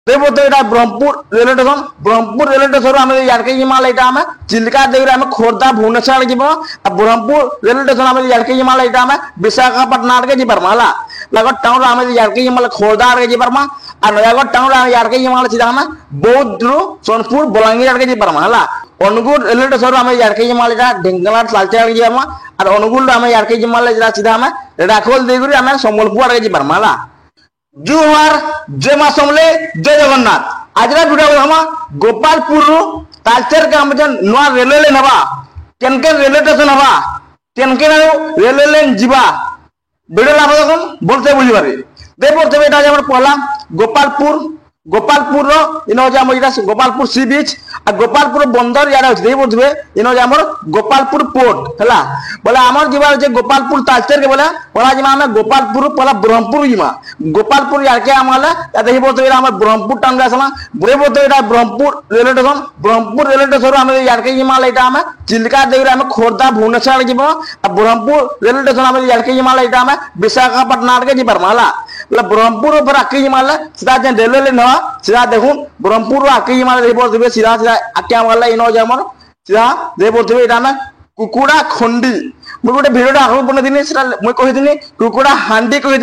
देखो तो এটা Brahmapur railway station Brahmapur railway station আমি ইয়ারকে জিমাল এটা আমি চিল্কা দেউরে আমি খোর্ধা ভুবনেশ্বর যাব আর ব্রহ্মপুর রেলওয়ে স্টেশন আমি ইয়ারকে জিমাল এটা আমি বিশাখাপট্টনম আড়কে যাই পারমা হলা নয়াগড় টাউন আমি ইয়ারকে জিমাল খোর্ধা আড়কে যাই পারমা আর নয়াগড় টাউন আমি ইয়ারকে জিমাল সিধা আমি বৌদ্ধ সোনপুর বলাঙ্গীর আড়কে যাই পারমা হলা অনুগুল রেলওয়ে স্টেশন আমি ইয়ারকে জিমাল এটা ঢেঙ্কানাল তালচের আড়কে যাই পারমা আর অনুগুল আমি ইয়ারকে জিমাল এটা সিধা আমি রাখোল দেউরে আমি সম্বলপুর আড়কে যাই পারমা হলা जुहार जय मां समले जय जगन्नाथ आज भिडियो हम गोपालपुर तालचेर के हम नुआ रेलवे लाइन हवा केनके रेलवे स्टेशन हवा केनके रेलवे लाइन जीवा भिडियो लाभ देखो बोलते बुझी पारे दे बोलते एटा हमर पहला गोपालपुर गोपालपुर इन गोपालपुर सी बीच आ गोपालपुर बंदर यार अच्छे बोलते इन हमर गोपालपुर पोर्ट है बोले आमर जीवा गोपालपुर तालचेर के बोले पहला जिमा हमें गोपालपुर पहला ब्रह्मपुर जिमा गोपालपुर यार के आमाले देखी बोलते ब्रह्मपुर टाउन आसला बोले बोलते Brahmapur railway station Brahmapur railway station हम यार के जिमाले এটা আমি চিল্কা দেউরে আমি খোর্ধা ভুবনেশ্বর যাব আর ব্রহ্মপুর রেলवे स्टेशन हम यार के जिमाले এটা আমি বিশাখাপট্টনম আড়কে যাই পারমা হলা बोले ब्रह्मपुर ऊपर आके जिमाले सीधा रेलवे लाइन हवा सीधा देखो ब्रह्मपुर आके जिमाले देखी बोलते सीधा सीधा आके आमाले इन हमर सीधा दे बोलते এটা আমি कुकुड़ा खंडी मुझे गोटे भिडियो आगे बनई मुझे कही कुकुड़ा हांडी कही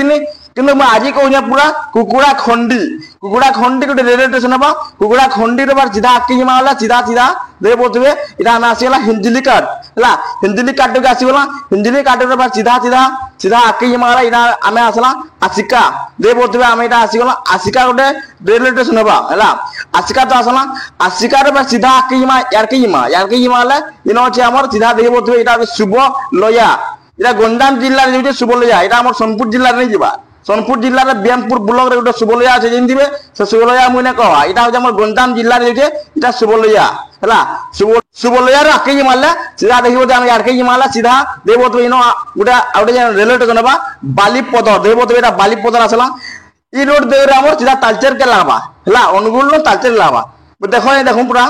कि आज कहूँ पूरा कुकुड़ा खंडी गोटे रेलवे स्टेशन हम कुकुड़ा खंडी सीधा आके जिमाला सीधा सीधा दे बोलते इतना आम आसीगला हिंजिली काट है हिंजिली काट के आसीगला हिंजिली काट सीधा सीधा सीधा आके जिमाला इना आम आसला आसिका दे बोलते आम इटा आसीगला आसिका गोटे रेलवे स्टेशन हम है आसिका तो आसला आसिकार सीधा आके जिमा यार के जिमाले इन हमारे सीधा देखिए बोलते ये शुभ लया इटा गंजाम जिले में शुभ लया यहाँ सोनपुर जिले नहीं जावा सोनपुर जिले में ब्यामपुर ब्लॉक रे गोटे शुभलया अच्छे जानते से शुभलया मुझे कह यहाँ हूँ गंजाम जिले में इटा शुभलया है शुभलया आके जिमाले सीधा देखिए बोलते यार के जिमाला सीधा दे बोलते इन गोटे गोटे रेलवे स्टेशन हम बालीपदर देखिए बोलते बालीपदर आसला इ रोड दे सीधा तालचेर के लगवा है अनुगुल तालचेर लगवा देखो देखो पूरा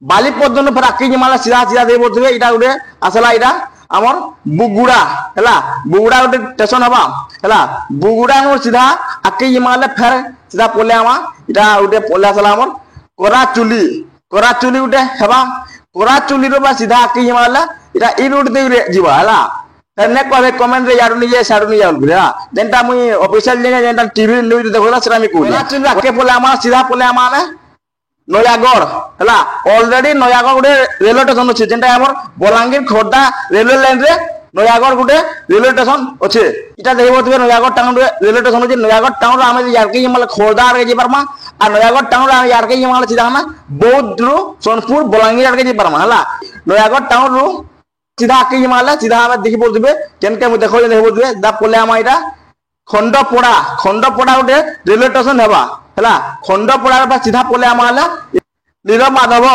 बालीपदर फिर आके जिमाला सीधा सीधा दे बोलते यहाँ गोटे आसला यहाँ आमर बुगुड़ा है बुगुड़ा गोटे स्टेशन हवा है बुगुड़ा सीधा आके जिमाले फेर सीधा पले आमा इटा गोटे पले आसला आमर कराचुली गोटे हेबा कराचुली सीधा आके जिमाले इटा इ रोड दे जीवा है ने कहे कमेंट रे यार नहीं साडू नहीं जाऊल बुझा जेनटा मुई ऑफिशियल जेनटा टीवी न्यूज देखला सेरा मी कहू कराचुली आके पले आमा सीधा पले आमा ने नयागढ़ है ऑलरेडी नयागढ़ गोटे रेलवे स्टेशन अच्छे जेनटा हमर बलांगीर खोर्धा रेलवे लाइन रे नयागढ़ गोटे रेलवे स्टेशन अच्छे इटा देखि बोलते नयागढ़ टाउन रे रेलवे स्टेशन अच्छे नयागढ़ टाउन आम यार के जिमाले खोर्धा आड़के जाई पारमा और नयागढ़ टाउन आम यार के जिमाले सीधा हम बौद्ध रु सोनपुर बलांगीर आड़के जाई पारमा है नयागढ़ टाउन रु सीधा आके जिमाले सीधा हम देखि बोलते केनके मु देखो देखि बोलते दा पले आमा इटा खंडपड़ा गोटे रेलवे स्टेशन हेबा है खंडपड़ा सीधा पले आम नीलमाधव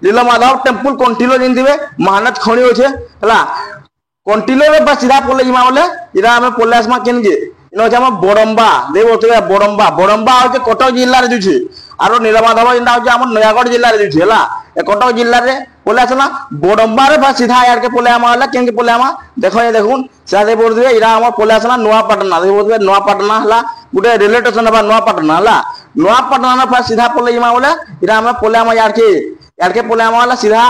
नीलमाधव टेम्पल कंटिलो जानते महानत खणी अच्छे है कंटिलो सीधा पले जिमा बोले इरा आम पले आसमा केन इन हम बड़म्बा दे बोलते बड़म्बा हूँ कटक जिले में दूसरी और नीलमाधव जेनटा हूँ आम नयागढ़ जिले में दूसरी है कटक जिले में पले आसला बड़म्बा सीधा यार के पले आम केन पले आम देख देखुन सीधा दे बोलते इरा आम पले आसला नुआपाटना दे बोलते नुआपाटना है गोटे रेलवे स्टेशन है नुआपाटना है नुआपाटना सीधा पले जिमा बोले इरा आम पले आम यार के पले आम सीधा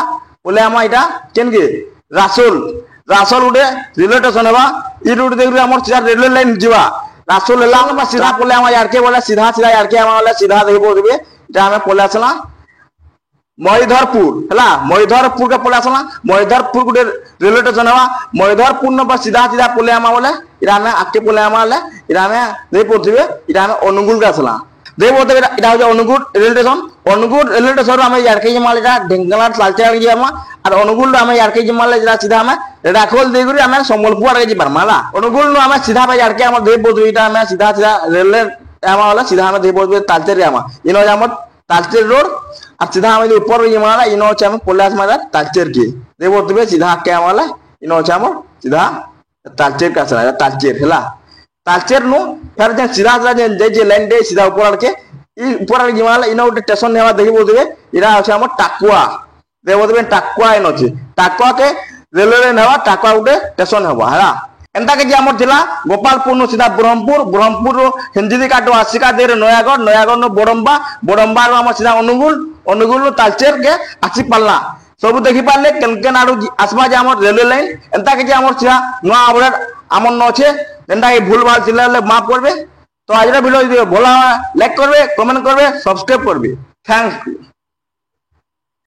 पले आम इटा केन के रासोल गोटे रेलवे स्टेशन है इ रूट दे सीधा रेलवे लाइन जीवा रासोल है सीधा पले आम यार के बोले सीधा सीधा यार के आम सीधा देखिए बोलते इटा आम पले आसला महीधरपुर है महीधरपुर के पले आसला महीधरपुर गोटे रेलवे स्टेशन है महीधरपुर न सीधा सीधा पले आम बोले इरा आके पले आम इरा दे बोलते इरा अनुगुल के आसला दे बोलते इटा हूँ Angul railway station Angul railway station हम यार के जिमाले ढेंकानाल तालचेर जामा और अनुगुल हम यार के जिमाले सीधा हम राखोल देगुरी हम सम्बलपुर आड़के जी पारमा है अनुगुल हम सीधा यार के दे बोलते इटा हम सीधा सीधा रेलवे आम सीधा हम दे बोलते तालचेर आमा इन हम तालचेर रोड और सीधा हम ऊपर जिमाला इन हम पले आसमा तालचेर के दे बोलते सीधा आके आम इन हम सीधा तालचेर का आसला तालचेर है तालचेर नु फिर सीधा सीधा लाइन दे सीधा ऊपर आड़के ऊपर जिमाला इन गोटे स्टेशन है देखिए बोलते इरा अच्छे आम टाकुआ दे बोलते टाकुआ इन अच्छे टाकुआ के रेलवे लाइन है टाकुआ गोटे स्टेशन है ଏନ୍ତାକେ ଯେ ଆମର ଥିଲା ଗୋପାଳପୁର ସିଧା ବ୍ରହ୍ମପୁର, ବ୍ରହ୍ମପୁର ହିଞ୍ଜିଲି କାଟୁ ଆସିକା ଦେରେ ନୟାଗଡ଼, ନୟାଗଡ଼ ବଡମ୍ବା, ବଡମ୍ବାରୁ ଆମର ସିଧା ଅନୁଗୁଳ, ଅନୁଗୁଳ ତାଲଚେର କେ ଆସି ପାରଲା। ସବୁ ଦେଖି ପାରିଲେ କେନ୍ କେନ୍ ଆଡୁ আসবা যে আমার রেলওয়ে লাইন এন্তাকে যে আমার সিধা নয়া আপডেট আমার ন আছে যেটা এই ভুল ভাল ছিল মাফ করবে। তো আজকের ভিডিও যদি ভালো হয় লাইক করবে, কমেন্ট করবে, সাবস্ক্রাইব করবে। Thank you.